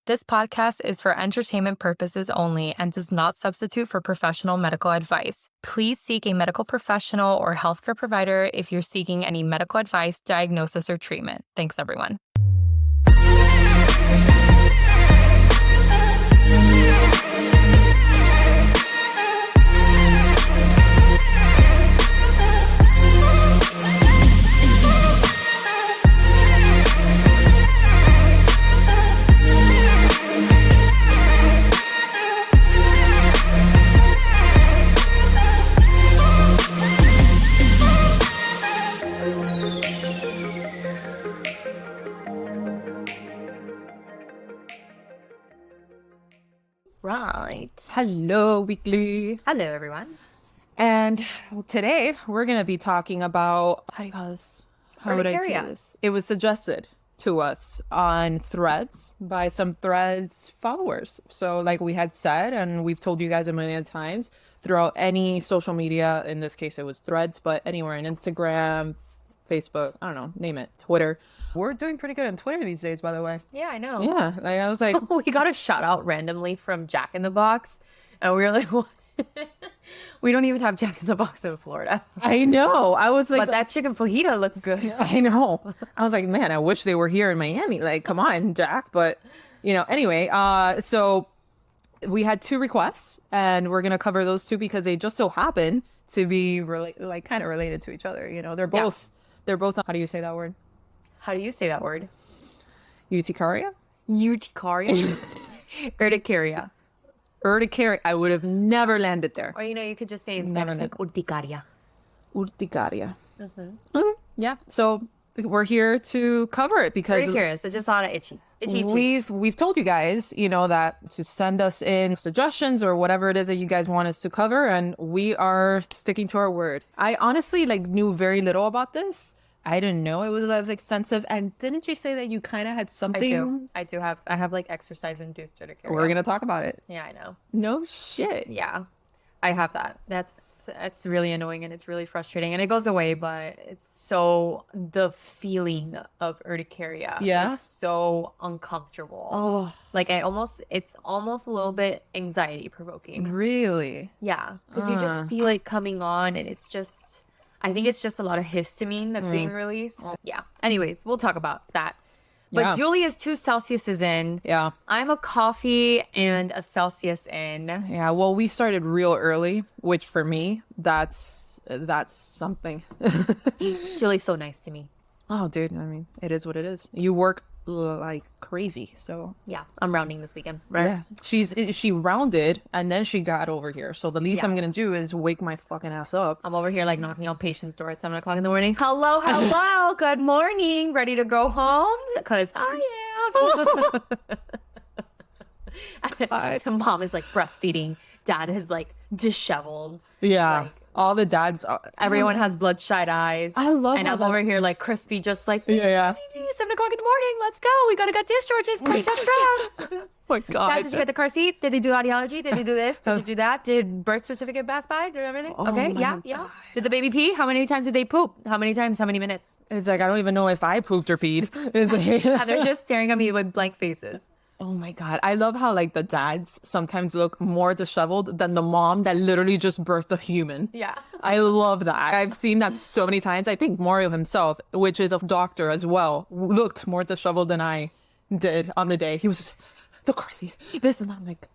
This podcast is for entertainment purposes only and does not substitute for professional medical advice. Please seek a medical professional or healthcare provider if you're seeking any medical advice, diagnosis, or treatment. Thanks, everyone. Right. Hello, weekly. Hello, everyone. And today we're going to be talking about, how do you call this? How would I say Urticaria. this? It was suggested to us on Threads by some Threads followers. So like we had said, and we've told you guys a million times, throughout any social media, in this case it was Threads, but anywhere in Instagram, Facebook, I don't know, name it, Twitter. We're doing pretty good on Twitter these days, by the way. Yeah, I know. Yeah, like I was like, We got a shout out randomly from Jack in the Box, and we were like, what? We don't even have Jack in the Box in Florida. I know. I was like, But that chicken fajita looks good. I know. I was like, man, I wish they were here in Miami. Like, come on, Jack. But, anyway, so we had two requests and we're going to cover those two because they just so happen to be kind of related to each other. They're both, how do you say that word? How do you say that word? Urticaria? Urticaria? Urticaria. Urticaria. I would have never landed there. Or, you could just say in Never Spanish, like, urticaria. Urticaria. Yeah. So we're here to cover it because Urticaria, so just a lot of itchy. Itchy. we've told you guys, that to send us in suggestions or whatever it is that you guys want us to cover, and we are sticking to our word. I honestly knew very little about this. I didn't know it was as extensive. And didn't you say that you kind of had something? I have like exercise-induced urticaria. We're gonna talk about it. Yeah, I know. No shit. Yeah, I have that. It's really annoying and it's really frustrating and it goes away, but it's so, the feeling of urticaria Yeah? is so uncomfortable. Oh, It's almost a little bit anxiety provoking. really? Yeah, because you just feel it coming on and I think it's just a lot of histamine that's being released. Yeah. Anyways, we'll talk about that. But Yeah. Julie is 2 Celsius in. Yeah. I'm a coffee and a Celsius in. Yeah. Well, we started real early, which for me, that's something. Julie's so nice to me. Oh, dude. I mean, it is what it is. You work like crazy, so Yeah, I'm rounding this weekend, right? yeah. She rounded and then she got over here. So the least Yeah. I'm gonna do is wake my fucking ass up. I'm over here knocking on patients' door at 7 o'clock in the morning. Hello, good morning. Ready to go home? Because I am. The mom is breastfeeding. Dad is disheveled. Yeah. Like, all the dads are, everyone has bloodshot eyes. I love And how I'm over here crispy, just yeah. 7 o'clock in the morning. Let's go. We gotta get discharges. Quick, jump. Oh my god. Dad, did you get the car seat? Did they do audiology? Did they do this? Did they do that? Did birth certificate pass by? Did everything? Okay, my yeah. Did the baby pee? How many times did they poop? How many times? How many minutes? It's I don't even know if I pooped or peed. It's Yeah, they're just staring at me with blank faces. oh my god. I love how the dads sometimes look more disheveled than the mom that literally just birthed a human. Yeah. I love that. I've seen that so many times. I think Mario himself, which is a doctor as well, looked more disheveled than I did on the day. He was just, the crazy. This and I'm like,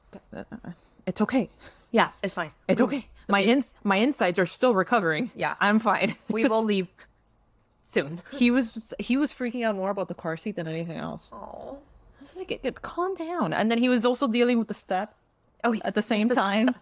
it's okay. Yeah, it's fine. It's okay. My insides are still recovering. Yeah. I'm fine. We will leave soon. He was freaking out more about the car seat than anything else. Oh. I was like, calm down. And then he was also dealing with the step at the same time.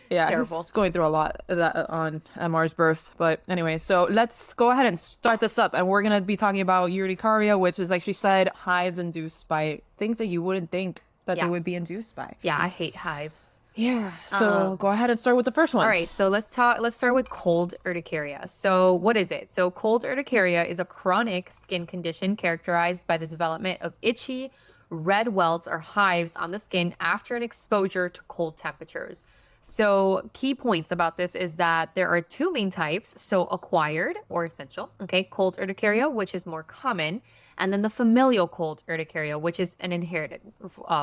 Yeah, Terrible. he's going through a lot of that on Mars' birth. But anyway, so let's go ahead and start this up. And we're going to be talking about urticaria, which is, like she said, hives induced by things that you wouldn't think that they would be induced by. Yeah, I hate hives. Yeah. So go ahead and start with the first one. All right, so let's start with cold urticaria. So what is it? So cold urticaria is a chronic skin condition characterized by the development of itchy, red welts or hives on the skin after an exposure to cold temperatures. So key points about this is that there are two main types. So acquired or essential, okay, cold urticaria, which is more common, and then the familial cold urticaria, which is an inherited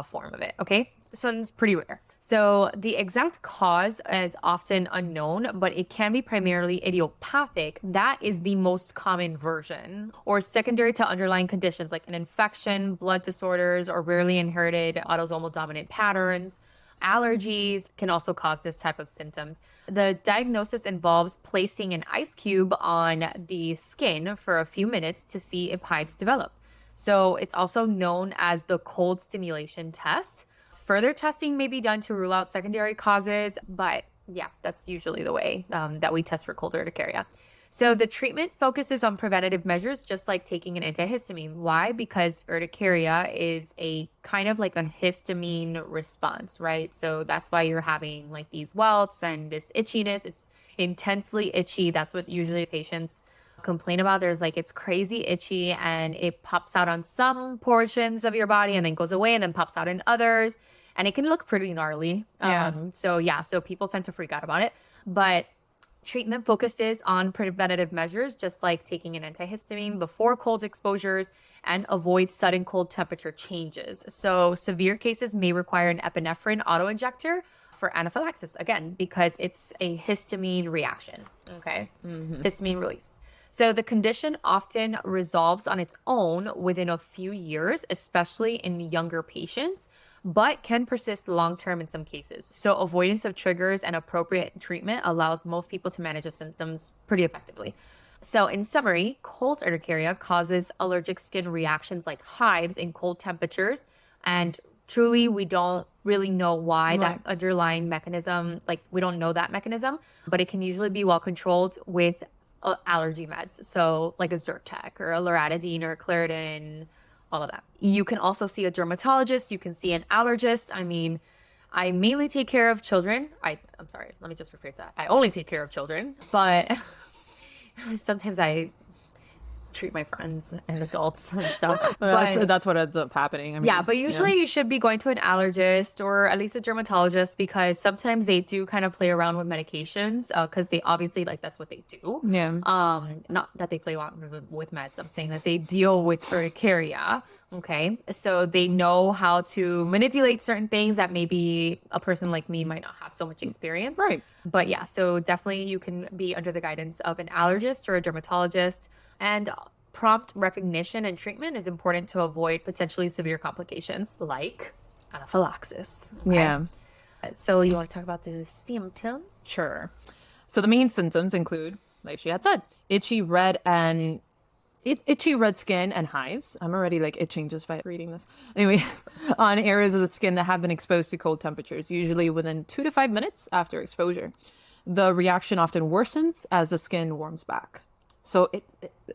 form of it. Okay, this one's pretty rare. So the exact cause is often unknown, but it can be primarily idiopathic. That is the most common version, or secondary to underlying conditions like an infection, blood disorders, or rarely inherited autosomal dominant patterns. Allergies can also cause this type of symptoms. The diagnosis involves placing an ice cube on the skin for a few minutes to see if hives develop. So it's also known as the cold stimulation test. Further testing may be done to rule out secondary causes, but yeah, that's usually the way that we test for cold urticaria. So the treatment focuses on preventative measures, just like taking an antihistamine. Why? Because urticaria is a kind of like a histamine response, right? So that's why you're having like these welts and this itchiness. It's intensely itchy. That's what usually patients complain about. There's like, it's crazy itchy and it pops out on some portions of your body and then goes away and then pops out in others. And it can look pretty gnarly. So people tend to freak out about it. But treatment focuses on preventative measures, just like taking an antihistamine before cold exposures and avoid sudden cold temperature changes. So severe cases may require an epinephrine autoinjector for anaphylaxis, again, because it's a histamine reaction, okay? Histamine release. So the condition often resolves on its own within a few years, especially in younger patients, but can persist long-term in some cases. So avoidance of triggers and appropriate treatment allows most people to manage the symptoms pretty effectively. So in summary, cold urticaria causes allergic skin reactions like hives in cold temperatures. And truly, we don't really know why that underlying mechanism, like we don't know that mechanism, but it can usually be well controlled with allergy meds. So like a Zyrtec or a loratadine or Claritin, all of that. You can also see a dermatologist. You can see an allergist. I mean, I mainly take care of children. I'm sorry, let me just rephrase that. I only take care of children, but sometimes I treat my friends and adults and stuff. That's what ends up happening. I mean, yeah, but usually you should be going to an allergist or at least a dermatologist, because sometimes they do kind of play around with medications because they obviously, like, that's what they do. Yeah. Not that they play around with meds. I'm saying that they deal with urticaria. Okay. So they know how to manipulate certain things that maybe a person like me might not have so much experience. Right. But yeah, so definitely you can be under the guidance of an allergist or a dermatologist. And prompt recognition and treatment is important to avoid potentially severe complications like anaphylaxis. Okay? Yeah. So you want to talk about the symptoms? Sure. So the main symptoms include, like she had said, itchy red skin and hives. I'm already like itching just by reading this. Anyway, on areas of the skin that have been exposed to cold temperatures, usually within 2 to 5 minutes after exposure. The reaction often worsens as the skin warms back. So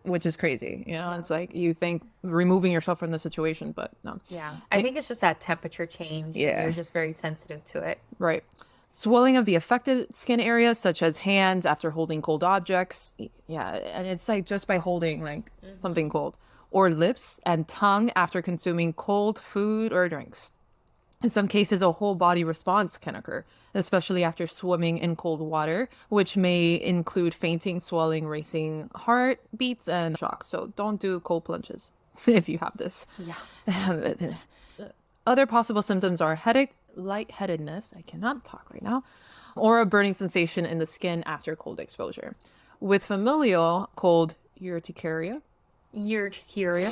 which is crazy, you know, it's like you think removing yourself from the situation, but no. Yeah. I think it's just that temperature change. Yeah. You're just very sensitive to it. Right. Swelling of the affected skin areas, such as hands after holding cold objects. Yeah. And it's like just by holding like something cold, or lips and tongue after consuming cold food or drinks. In some cases, a whole body response can occur, especially after swimming in cold water, which may include fainting, swelling, racing heartbeats, and shock. So don't do cold plunges if you have this. Yeah. Other possible symptoms are headache, lightheadedness, I cannot talk right now, or a burning sensation in the skin after cold exposure. With familial cold urticaria, urticaria,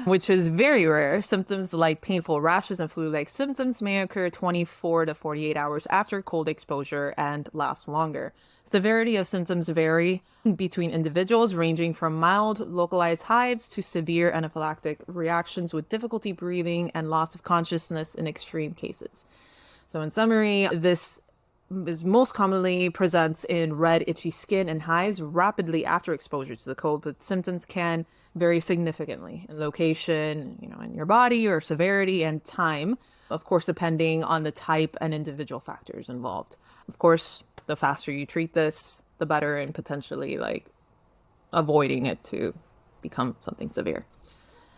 which is very rare. Symptoms like painful rashes and flu-like symptoms may occur 24 to 48 hours after cold exposure and last longer. Severity of symptoms vary between individuals, ranging from mild localized hives to severe anaphylactic reactions with difficulty breathing and loss of consciousness in extreme cases. So in summary, this is most commonly presents in red, itchy skin and hives rapidly after exposure to the cold, but symptoms can vary significantly in location, you know, in your body, or severity and time, of course, depending on the type and individual factors involved. Of course, the faster you treat this, the better, and potentially like avoiding it to become something severe.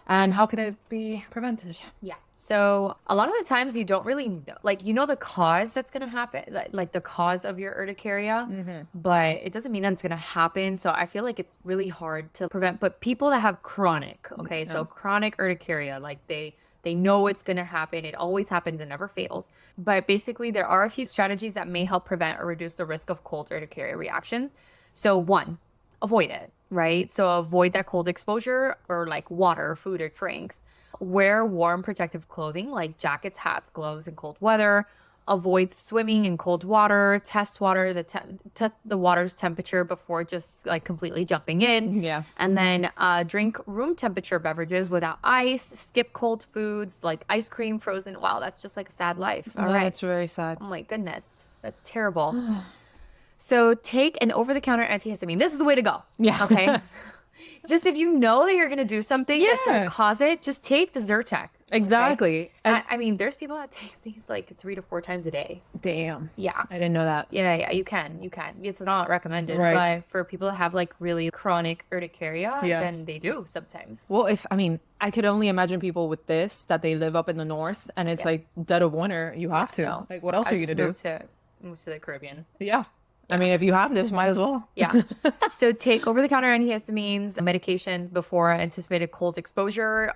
And how can it be prevented? Yeah. So a lot of the times you don't really know, like, you know, the cause that's going to happen, like the cause of your urticaria, but it doesn't mean that it's going to happen. So I feel like it's really hard to prevent, but people that have chronic, okay, so chronic urticaria, like they know it's going to happen. It always happens and never fails. But basically there are a few strategies that may help prevent or reduce the risk of cold urticaria reactions. So one, avoid it, right? So avoid that cold exposure or like water, food, or drinks. Wear warm protective clothing like jackets, hats, gloves in cold weather. Avoid swimming in cold water. Test the water's temperature before just like completely jumping in. Yeah. And then drink room temperature beverages without ice. Skip cold foods like ice cream, frozen. Wow, that's just like a sad life. All right. That's very sad. Oh my goodness. That's terrible. So take an over-the-counter antihistamine. This is the way to go. Yeah. Okay. Just if you know that you're going to do something that's going Yeah. to cause it, just take the Zyrtec. Exactly. And I mean, there's people that take these like 3 to 4 times a day. damn. Yeah. I didn't know that. Yeah, you can. It's not recommended, Right. but for people that have like really chronic urticaria, Yeah. then they do sometimes. Well, I could only imagine people with this, that they live up in the north and it's like dead of winter. You have to. No. Like, what else are you going to do? Move to the Caribbean. Yeah. I mean, if you have this, might as well. Yeah. So take over-the-counter antihistamines, medications before anticipated cold exposure,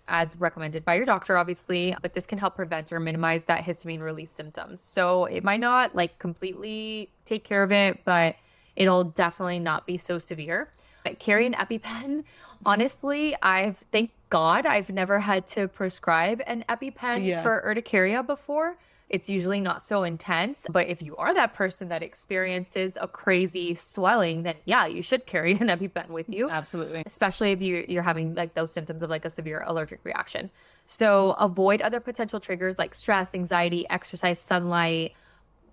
as recommended by your doctor, obviously. But this can help prevent or minimize that histamine release symptoms. So it might not like completely take care of it, but it'll definitely not be so severe. But carry an EpiPen. Honestly, thank God, I've never had to prescribe an EpiPen for urticaria before. It's usually not so intense, but if you are that person that experiences a crazy swelling, then yeah, you should carry an EpiPen with you. Absolutely. Especially if you're having like those symptoms of like a severe allergic reaction. So avoid other potential triggers like stress, anxiety, exercise, sunlight.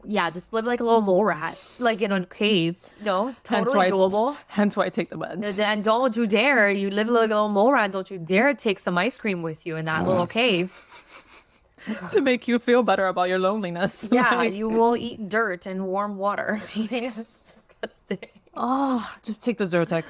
Yeah, just live like a little mole rat, like in a cave. No, totally doable. Hence why I take the meds. And don't you dare, you live like a little mole rat, don't you dare take some ice cream with you in that little cave. To make you feel better about your loneliness. Yeah, Like, you will eat dirt and warm water. It's disgusting. oh, just take the Zyrtec.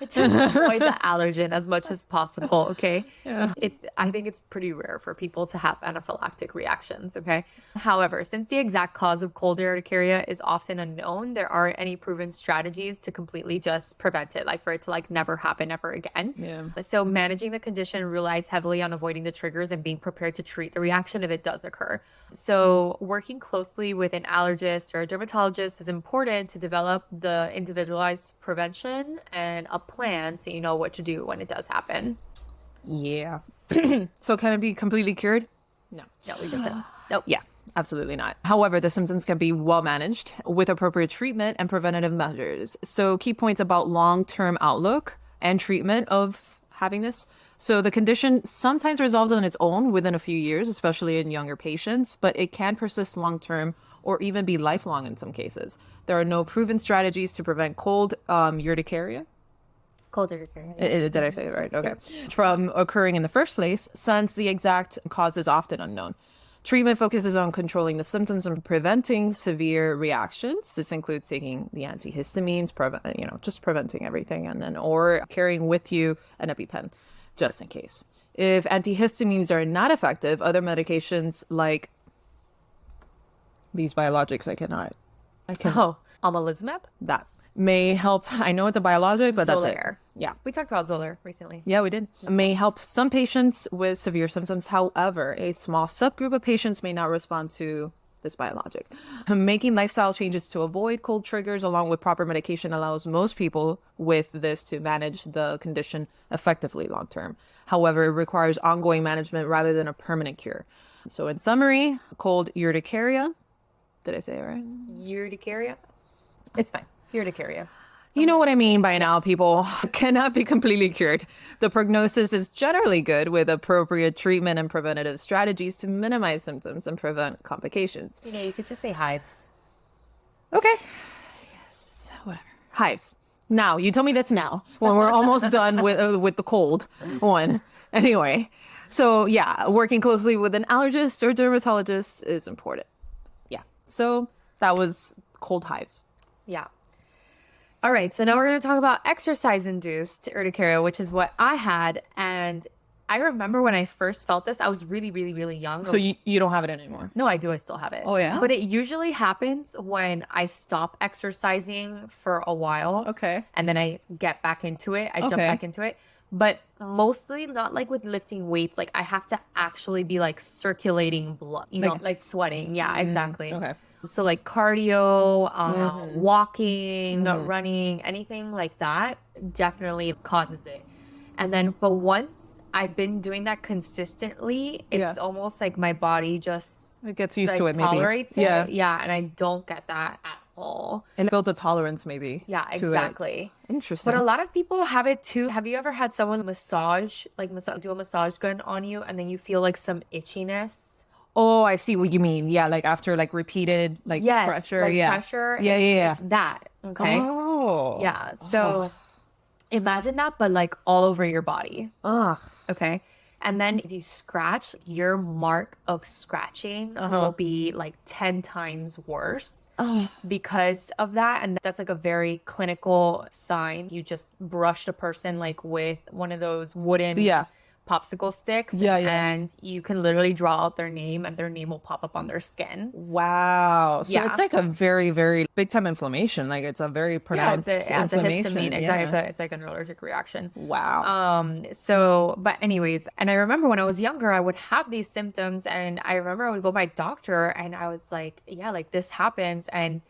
To avoid the allergen as much as possible, okay? Yeah. I think it's pretty rare for people to have anaphylactic reactions, okay? However, since the exact cause of cold urticaria is often unknown, there aren't any proven strategies to completely just prevent it, like for it to like never happen ever again. Yeah. So managing the condition relies heavily on avoiding the triggers and being prepared to treat the reaction if it does occur. So working closely with an allergist or a dermatologist is important to develop the individualized prevention and a plan so you know what to do when it does happen. Yeah. So can it be completely cured? No. No, we just said nope. Yeah, absolutely not. However, the symptoms can be well managed with appropriate treatment and preventative measures. So key points about long-term outlook and treatment of having this. So the condition sometimes resolves on its own within a few years, especially in younger patients, but it can persist long-term or even be lifelong in some cases. There are no proven strategies to prevent cold urticaria. Cold urticaria. Did I say it right? Okay. From occurring in the first place, since the exact cause is often unknown. Treatment focuses on controlling the symptoms and preventing severe reactions. This includes taking the antihistamines, just preventing everything, and then or carrying with you an EpiPen, just in case. If antihistamines are not effective, other medications like these biologics, I can Omalizumab? that may help. I know it's a biologic, but that's it. Xolair. Yeah. We talked about Xolair recently. Yeah, we did. May help some patients with severe symptoms. However, a small subgroup of patients may not respond to this biologic. Making lifestyle changes to avoid cold triggers along with proper medication allows most people with this to manage the condition effectively long term. However, it requires ongoing management rather than a permanent cure. So in summary, cold urticaria. Did I say it right? Urticaria? It's fine. Urticaria. You know what I mean by now, people. Cannot be completely cured. The prognosis is generally good with appropriate treatment and preventative strategies to minimize symptoms and prevent complications. You know, you could just say hives. Okay. Yes, whatever. Hives. Now, you told me that's now, when we're almost done with the cold one. Anyway, so yeah, working closely with an allergist or dermatologist is important. Yeah. So that was cold hives. Yeah. All right. So now we're going to talk about exercise-induced urticaria, which is what I had. And I remember when I first felt this, I was really, really, really young. So you don't have it anymore? No, I do. I still have it. Oh, yeah? But it usually happens when I stop exercising for a while. Okay. And then I get back into it. I jump Okay. back into it. But mostly not like with lifting weights. Like I have to actually be like circulating blood, you know, like sweating. Yeah, exactly. Okay. So like cardio, walking, running, anything like that definitely causes it. And then, but once I've been doing that consistently, it's almost like my body just It gets used like, to it, maybe. tolerates Yeah. it. Yeah, and I don't get that at all. And it builds a tolerance, maybe. Yeah, to it. exactly. Interesting. But a lot of people have it too. Have you ever had someone massage, like do a massage gun on you, and then you feel like some itchiness? Oh, I see what you mean. Yeah, like after like repeated like Yes, pressure. like Yeah. pressure. Yeah, and yeah, yeah. it's that. Okay. Oh. Yeah. So imagine that, but like all over your body. Ugh. Okay. And then if you scratch, your mark of scratching will be like 10 times worse because of that. And that's like a very clinical sign. You just brushed a person like with one of those wooden popsicle sticks. Yeah, yeah. And you can literally draw out their name and their name will pop up on their skin. Wow. So Yeah. it's like a very, very big time inflammation. Like it's a very pronounced it's a inflammation. histamine. Yeah. Exactly. It's like an allergic reaction. Wow. So, but anyways, and I remember when I was younger, I would have these symptoms and I remember I would go to my doctor and I was like, yeah, like this happens. And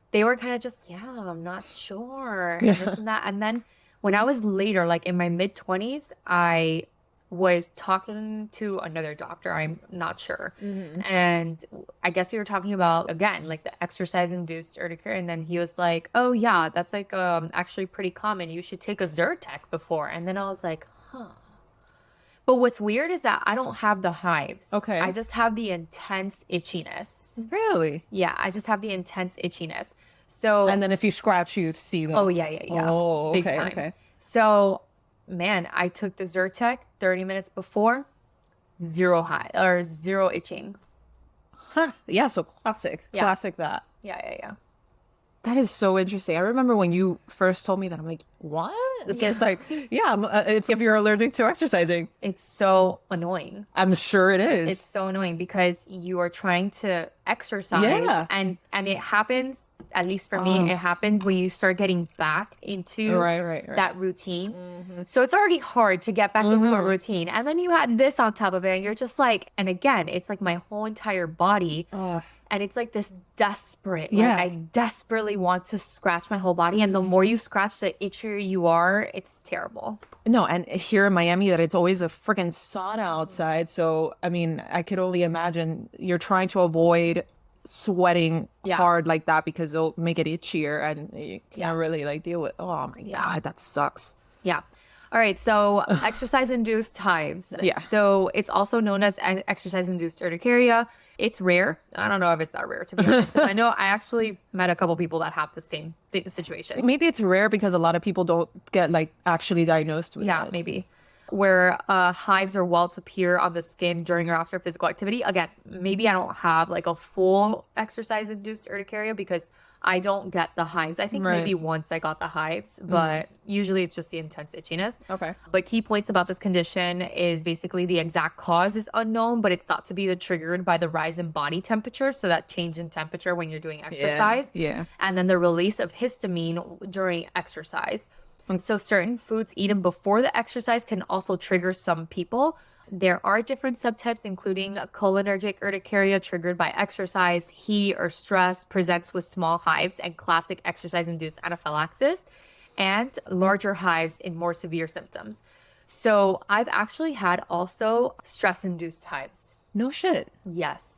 they were kind of just, yeah, I'm not sure. And this and that. And then when I was later, like in my mid-20s, I was talking to another doctor. I'm not sure. And I guess we were talking about, again, like the exercise-induced urticaria. And then he was like, oh yeah, that's like actually pretty common. You should take a Zyrtec before. And then I was like, huh. But what's weird is that I don't have the hives. Okay. I just have the intense itchiness. Really? Yeah, I just have the intense itchiness. So, And then if you scratch, you see them. oh yeah, yeah, yeah. Oh, Big okay, time. okay. So, man, I took the Zyrtec 30 minutes before, zero high or zero itching. Huh. Yeah, so classic. Yeah. Classic that. Yeah, yeah, yeah. That is so interesting. I remember when you first told me that, I'm like, what? It's just like, yeah, it's if you're allergic to exercising. It's so annoying. I'm sure it is. It's so annoying because you are trying to exercise and it happens, at least for me, it happens when you start getting back into right. that routine. So it's already hard to get back into a routine. And then you had this on top of it and you're just like, and again, it's like my whole entire body. And it's like this desperate, like I desperately want to scratch my whole body. And the more you scratch, the itchier you are. It's terrible. No, and here in Miami, that it's always a freaking sauna outside. So, I mean, I could only imagine you're trying to avoid sweating hard like that because it'll make it itchier and you can't really like deal with. Oh my God, that sucks. Yeah. All right. So exercise-induced hives. Yeah. So it's also known as exercise-induced urticaria. It's rare. I don't know if it's that rare, to be honest. I know I actually met a couple people that have the same situation. Maybe it's rare because a lot of people don't get like actually diagnosed with it. Maybe. Where hives or welts appear on the skin during or after physical activity. Again, maybe I don't have like a full exercise-induced urticaria because I don't get the hives. I think maybe once I got the hives, but usually it's just the intense itchiness. Okay. But key points about this condition is basically the exact cause is unknown, but it's thought to be triggered by the rise in body temperature. So that change in temperature when you're doing exercise. Yeah. And then the release of histamine during exercise. And so certain foods eaten before the exercise can also trigger some people. There are different subtypes, including cholinergic urticaria triggered by exercise, heat, or stress, presents with small hives and classic exercise-induced anaphylaxis, and larger hives in more severe symptoms. So I've actually had also stress-induced hives. No shit. Yes.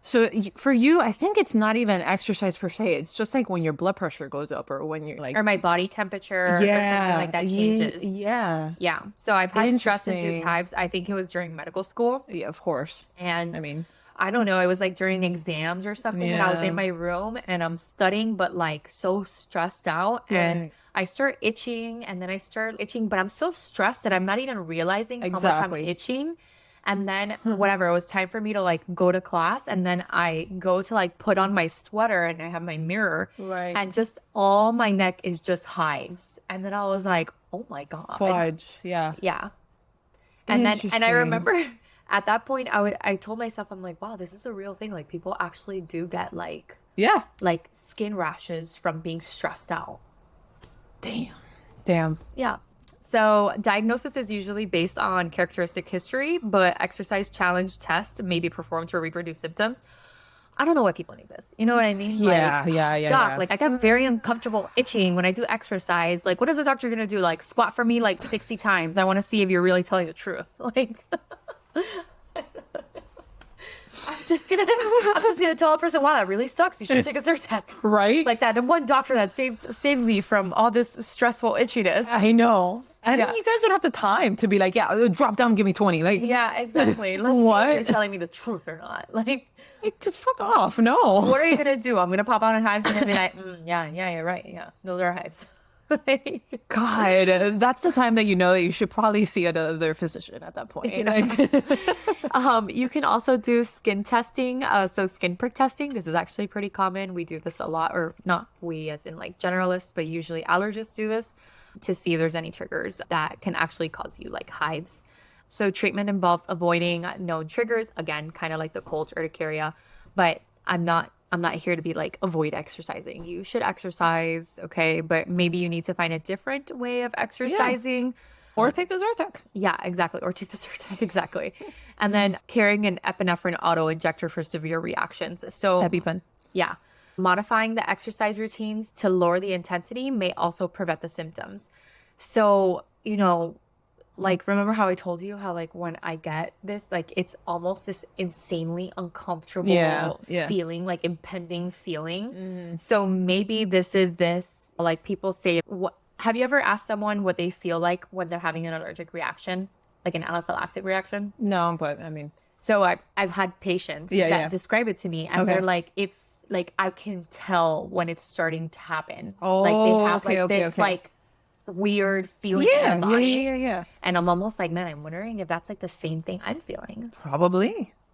So for you, I think it's not even exercise per se. It's just like when your blood pressure goes up or when you're like, Or my body temperature or something like that changes. Yeah. Yeah. So I've had stress-induced Interesting. hives. I think it was during medical school. Yeah, of course. And I mean, I don't know. It was like during exams or something. And I was in my room and I'm studying, but like so stressed out. And I start itching and then I start itching, but I'm so stressed that I'm not even realizing how much I'm itching. And then whatever, it was time for me to like go to class. And then I go to like put on my sweater and I have my mirror. Right. And just all my neck is just hives. And then I was like, oh my God. fudge. Yeah. Yeah. And I Interesting. remember at that point, I told myself, I'm like, wow, this is a real thing. Like people actually do get like Yeah. skin rashes from being stressed out. Damn. Yeah. So diagnosis is usually based on characteristic history, but exercise challenge test may be performed to reproduce symptoms. I don't know why people need this. You know what I mean? Yeah, Like, yeah. doc, like I get very uncomfortable itching when I do exercise. Like, what is the doctor gonna do? Like squat for me like 60 times. I want to see if you're really telling the truth. Like I'm just gonna tell a person, wow, that really sucks. You should take a Zyrtec. Right? Like that. And one doctor that saved me from all this stressful itchiness. I know. And Yeah. you guys don't have the time to be like, yeah, drop down, give me 20. Like, Yeah, exactly. Let's see What? if you're telling me the truth or not. Like, just fuck off. No. what are you gonna do? I'm gonna pop out in hives and be like, yeah, you're right. Yeah, those are hives. Like, God, that's the time that you know that you should probably see another physician at that point. Like, you can also do skin testing. So skin prick testing. This is actually pretty common. We do this a lot, or not we as in like generalists, but usually allergists do this to see if there's any triggers that can actually cause you like hives. So treatment involves avoiding known triggers. Again, kind of like the cold urticaria, but I'm not here to be like avoid exercising. You should exercise, okay? But maybe you need to find a different way of exercising. or take the Zyrtec. Yeah, exactly. Or take the Zyrtec, exactly. And then carrying an epinephrine auto injector for severe reactions. So EpiPen. yeah. Modifying the exercise routines to lower the intensity may also prevent the symptoms. So, you know, like, remember how I told you how, like, when I get this, like, it's almost this insanely uncomfortable Yeah. feeling, like, impending feeling. So maybe this is like, people say, what, have you ever asked someone what they feel like when they're having an allergic reaction, like an anaphylactic reaction? No, but I mean, So I've had patients that describe it to me, and they're like, if like I can tell when it's starting to happen. Like they have like this like weird feeling in their body. Yeah. And I'm almost like, man, I'm wondering if that's like the same thing I'm feeling.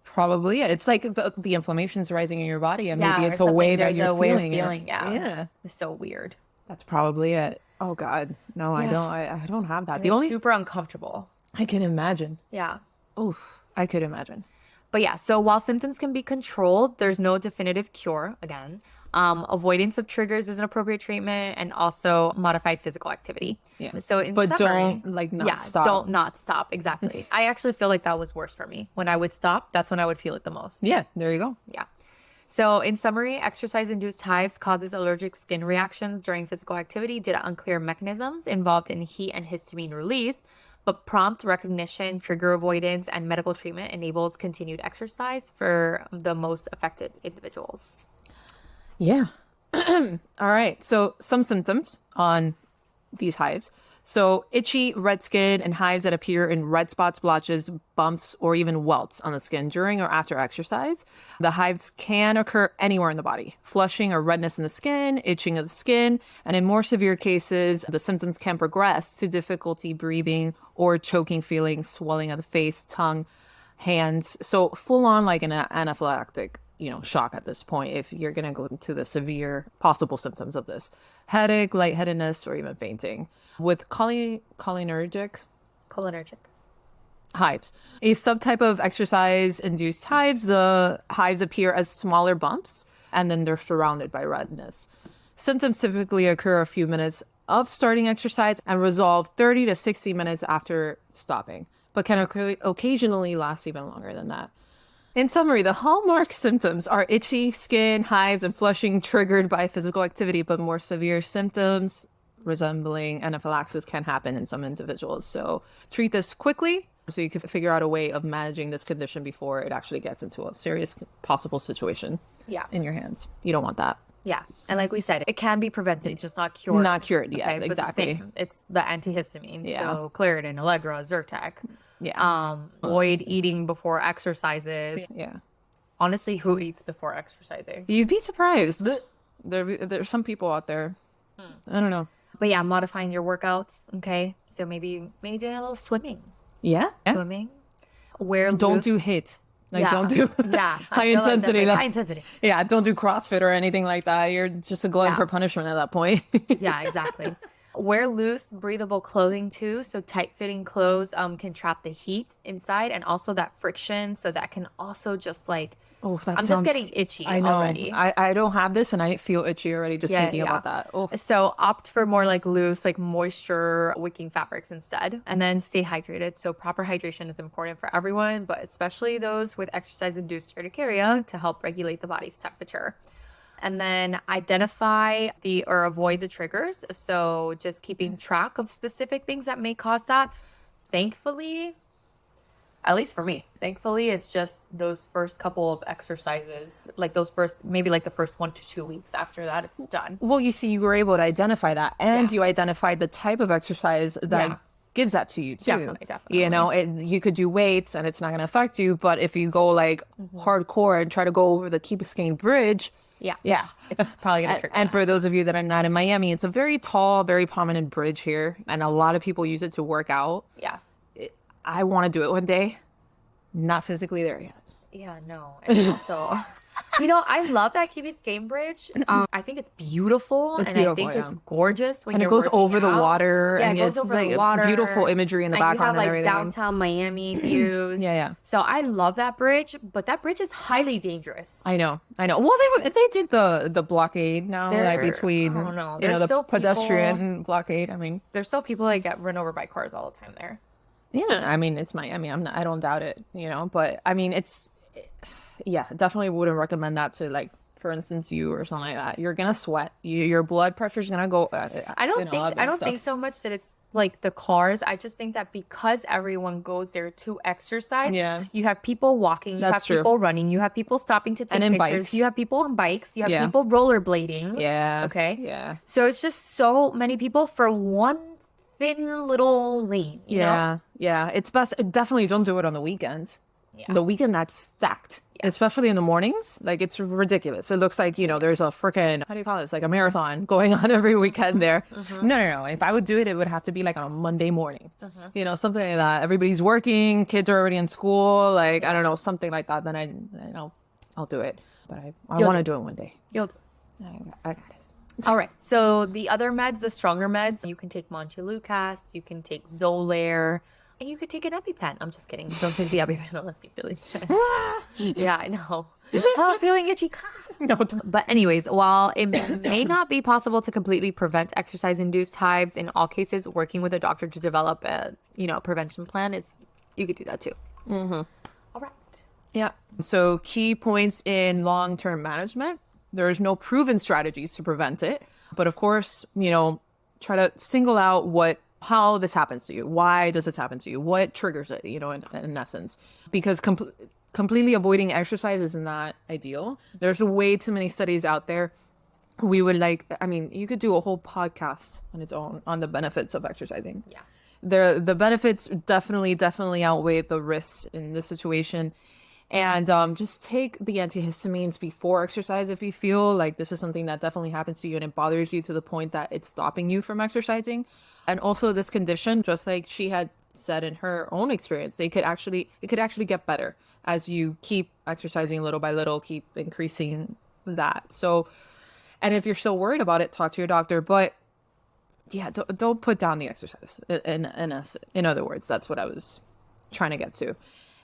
Probably. It's like the inflammation's rising in your body, and maybe or it's a way that something. you're There's a way of feeling it. Yeah. It's so weird. That's probably it. Oh God, no, I don't. I don't have that. It's super uncomfortable. I can imagine. Yeah. Oof, I could imagine. But yeah, so while symptoms can be controlled, there's no definitive cure, again. Avoidance of triggers is an appropriate treatment, and also modified physical activity. Yeah. So in But summary, don't like not stop. don't not stop. Exactly. I actually feel like that was worse for me. When I would stop, that's when I would feel it the most. Yeah, there you go. Yeah. So in summary, exercise-induced hives causes allergic skin reactions during physical activity due to unclear mechanisms involved in heat and histamine release. But prompt recognition, trigger avoidance, and medical treatment enables continued exercise for the most affected individuals. Yeah. All right. So some symptoms on these hives. So itchy, red skin, and hives that appear in red spots, blotches, bumps, or even welts on the skin during or after exercise. The hives can occur anywhere in the body. Flushing or redness in the skin, itching of the skin, and in more severe cases, the symptoms can progress to difficulty breathing or choking feelings, swelling of the face, tongue, hands. So full on like an anaphylactic shock at this point if you're going to go into the severe possible symptoms of this. Headache, lightheadedness, or even fainting. With cholinergic hives, a subtype of exercise-induced hives, the hives appear as smaller bumps, and then they're surrounded by redness. Symptoms typically occur a few minutes of starting exercise and resolve 30 to 60 minutes after stopping, but can occasionally last even longer than that. In summary, the hallmark symptoms are itchy skin, hives, and flushing triggered by physical activity, but more severe symptoms resembling anaphylaxis can happen in some individuals. So treat this quickly so you can figure out a way of managing this condition before it actually gets into a serious possible situation in your hands. You don't want that. Yeah. And like we said, it can be prevented, just not cured. Not cured, yeah, but exactly. same. It's the antihistamine. Yeah. So Claritin, Allegra, Zyrtec. Yeah. Avoid eating before exercises. Yeah. Honestly, who eats before exercising? You'd be surprised. There's some people out there. I don't know. But yeah, modifying your workouts. Okay. So maybe doing a little swimming. Yeah. Swimming. Don't do HIIT. Don't do high intensity. High intensity. Yeah, don't do CrossFit or anything like that. You're just a glutton for punishment at that point. Yeah, exactly. Wear loose, breathable clothing too. So tight-fitting clothes can trap the heat inside and also that friction. So that can also just like, Oh, that I'm sounds... just getting itchy I know. already. I don't have this and I feel itchy already just thinking about that. Oh, So opt for more like loose, like moisture wicking fabrics instead, and then stay hydrated. So proper hydration is important for everyone, but especially those with exercise-induced urticaria to help regulate the body's temperature. And then identify or avoid the triggers. So just keeping track of specific things that may cause that. Thankfully, at least for me, it's just those first couple of exercises, like those first, maybe like the first 1 to 2 weeks. After that, it's done. well, you see, you were able to identify that, and you identified the type of exercise that gives that to you too. Definitely. You know, you could do weights and it's not going to affect you, but if you go like hardcore and try to go over the Key Biscayne Bridge, yeah, It's probably going to trigger and that. for those of you that are not in Miami, it's a very tall, very prominent bridge here, and a lot of people use it to work out. Yeah. I want to do it one day. Not physically there yet. Yeah, no. And also, I love that Key Biscayne Bridge. I think it's beautiful. It's and beautiful, I think it's gorgeous when And it you're goes working over the out. water, Yeah, and it goes it's over like the water. beautiful imagery in the And background you have and like everything. downtown Miami views. Yeah. So I love that bridge, but that bridge is highly dangerous. I know. Well, they did the blockade now, like between I don't know. you know, There's the still pedestrian blockade. I mean, There's still people that get run over by cars all the time there. yeah. I mean, it's Miami. I don't doubt it. You know, but I mean, yeah, definitely wouldn't recommend that to, like, for instance, you or something like that. You're gonna sweat. Your blood pressure's gonna go. I don't think so much that it's like the cars. I just think that because everyone goes there to exercise, you have people walking, you have people running, you have people stopping to take pictures, bikes. you have people on bikes, you have people rollerblading. Yeah. Okay. Yeah. So it's just so many people for one thin little lane. You know? Yeah. It's best. Definitely don't do it on the weekends. Yeah. The weekend that's stacked, especially in the mornings. Like, it's ridiculous. It looks like, there's a freaking, how do you call it? It's like a marathon going on every weekend there. No. If I would do it, it would have to be like on a Monday morning, something like that. Everybody's working, kids are already in school. Like, I don't know, something like that. Then I'll do it. But I want to do it one day. You'll do I got it. All right. So the other meds, the stronger meds, you can take Montelukast, you can take Xolair, and you could take an EpiPen. I'm just kidding. Don't take the EpiPen unless you feel itchy. Yeah, I know. Oh, feeling itchy. No. But anyways, while it may not be possible to completely prevent exercise-induced hives, in all cases, working with a doctor to develop a prevention plan you could do that too. Mm-hmm. All right. Yeah. So key points in long-term management. There's no proven strategies to prevent it, but of course, try to single out how this happens to you. Why does this happen to you? What triggers it, in essence? Because completely avoiding exercise is not ideal. There's way too many studies out there. You could do a whole podcast on its own on the benefits of exercising. Yeah. The benefits definitely outweigh the risks in this situation. And just take the antihistamines before exercise if you feel like this is something that definitely happens to you and it bothers you to the point that it's stopping you from exercising. And also this condition, just like she had said in her own experience, it could actually get better as you keep exercising little by little, keep increasing that. So, and if you're still worried about it, talk to your doctor. But yeah, don't put down the exercise. In other words, that's what I was trying to get to.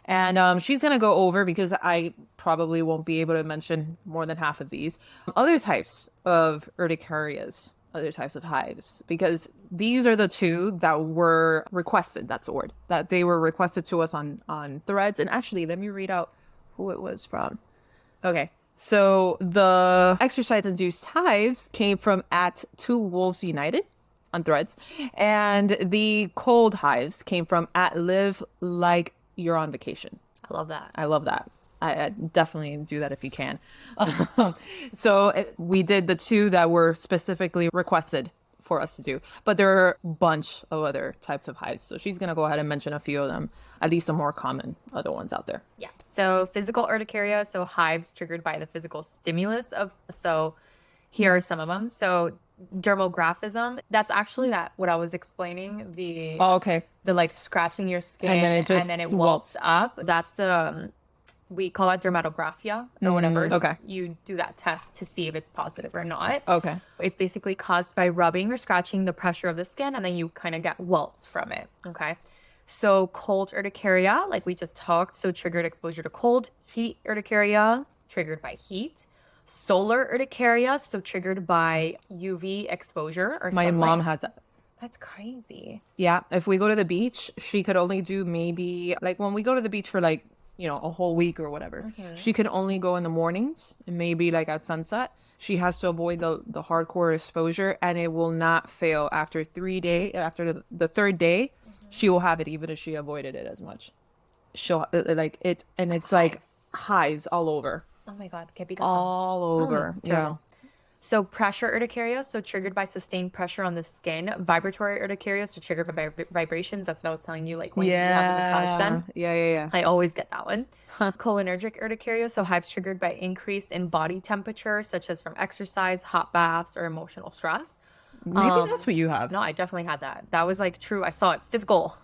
And she's going to go over, because I probably won't be able to mention more than half of these, other types of urticarias, other types of hives, because these are the two that were requested. That's the word, that they were requested to us on threads. And actually, let me read out who it was from. Okay. So the exercise-induced hives came from @2wolvesunited on threads. And the cold hives came from @live you're on vacation. I love that. I love that. I definitely do that if you can. So we did the two that were specifically requested for us to do, but there are a bunch of other types of hives. So she's going to go ahead and mention a few of them, at least some more common other ones out there. Yeah. So physical urticaria, so hives triggered by the physical stimulus so here are some of them. So dermographism, that's actually what I was explaining, the okay, the like scratching your skin and then it welts up. That's we call that dermatographia or whatever. Okay. You do that test to see if it's positive or not. Okay. It's basically caused by rubbing or scratching the pressure of the skin, and then you kind of get welts from it. Okay. So cold urticaria, like we just talked, so triggered exposure to cold. Heat urticaria, triggered by heat. Solar urticaria, so triggered by UV exposure or My sunlight. mom has that. That's crazy. Yeah. If we go to the beach, she could only do maybe like when we go to the beach for like, you know, a whole week or whatever, she can only go in the mornings and maybe like at sunset. She has to avoid the hardcore exposure, and it will not fail after 3 days. After the third day, she will have it even if she avoided it as much. She'll like it, and it's like hives all over. Oh my God. Que pica All over. Yeah. terrible. So pressure urticaria, so triggered by sustained pressure on the skin. Vibratory urticaria, so triggered by vibrations. That's what I was telling you, like when you have the massage done. Yeah. I always get that one. Cholinergic urticaria, so hives triggered by increase in body temperature, such as from exercise, hot baths, or emotional stress. Maybe that's what you have. No, I definitely had that. That was like true. I saw it physical,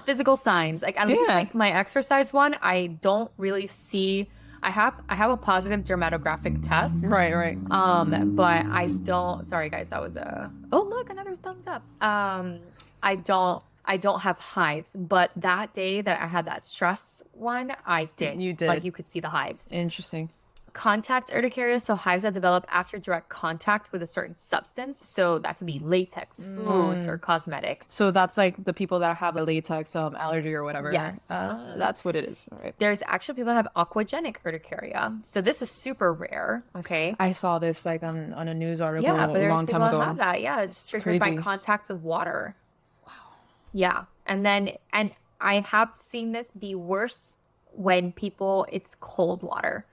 physical signs. Like at least Yeah. like my exercise one, I don't really see. I have a positive dermatographic test. Right. But I don't. Sorry, guys, that was a. Oh, look, another thumbs up. I don't have hives, but that day that I had that stress one, I did. You did. Like you could see the hives. Interesting. Contact urticaria, so hives that develop after direct contact with a certain substance. So that could be latex, foods, or cosmetics. So that's like the people that have a latex allergy or whatever. Yes. That's what it is, right? There's actually people that have aquagenic urticaria. So this is super rare. Okay. I saw this like on a news article Yeah, but a there's long people time that ago. have that. Yeah, it's triggered by Crazy. contact with water. Wow. Yeah, and I have seen this be worse when it's cold water.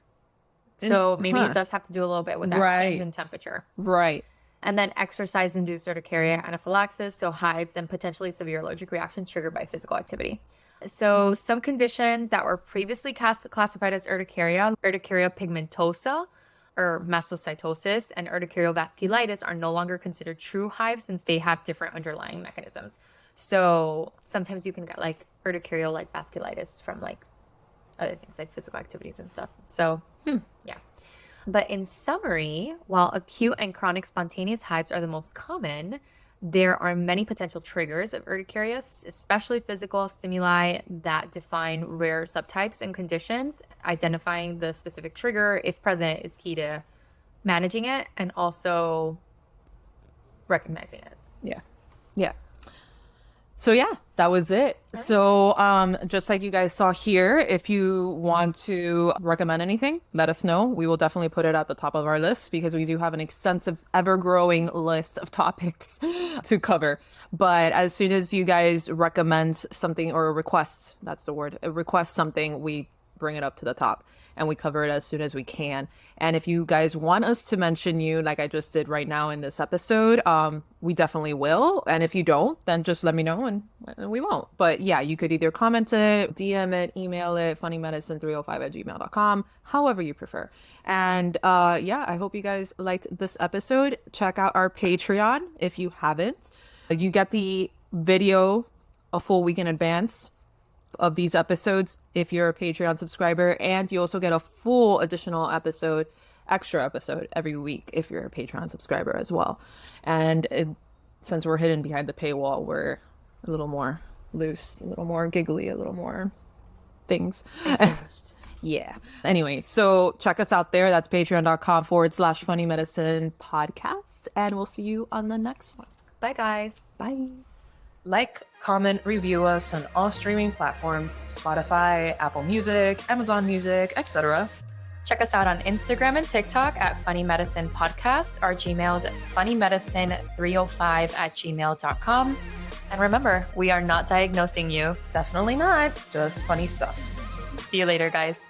So maybe it does have to do a little bit with that change Right. in temperature. Right. And then exercise-induced urticaria, anaphylaxis, so hives and potentially severe allergic reactions triggered by physical activity. So some conditions that were previously classified as urticaria pigmentosa or mastocytosis and urticarial vasculitis are no longer considered true hives since they have different underlying mechanisms. So sometimes you can get like urticarial like vasculitis from like other things like physical activities and stuff. So yeah. But in summary, while acute and chronic spontaneous hives are the most common, there are many potential triggers of urticaria, especially physical stimuli that define rare subtypes and conditions. Identifying the specific trigger, if present, is key to managing it and also recognizing it. Yeah. So yeah, that was it. So just like you guys saw here, if you want to recommend anything, let us know. We will definitely put it at the top of our list because we do have an extensive, ever-growing list of topics to cover. But as soon as you guys recommend something or request, that's the word, request something, we bring it up to the top and we cover it as soon as we can. And if you guys want us to mention you, like I just did right now in this episode, we definitely will. And if you don't, then just let me know and we won't. But yeah, you could either comment it, DM it, email it, funnymedicine305@gmail.com, however you prefer. And yeah, I hope you guys liked this episode. Check out our Patreon if you haven't. You get the video a full week in advance of these episodes if you're a Patreon subscriber, and you also get a full additional extra episode every week if you're a Patreon subscriber as well. And since we're hidden behind the paywall, we're a little more loose, a little more giggly, a little more things. Yeah. Anyway, so check us out there. That's patreon.com/Funny Medicine Podcast. And we'll see you on the next one. Bye, guys. Bye. Like, comment, review us on all streaming platforms, Spotify, Apple Music, Amazon Music, etc. Check us out on Instagram and TikTok at Funny Medicine Podcast. Our Gmail is at funnymedicine305@gmail.com. And remember, we are not diagnosing you. Definitely not. Just funny stuff. See you later, guys.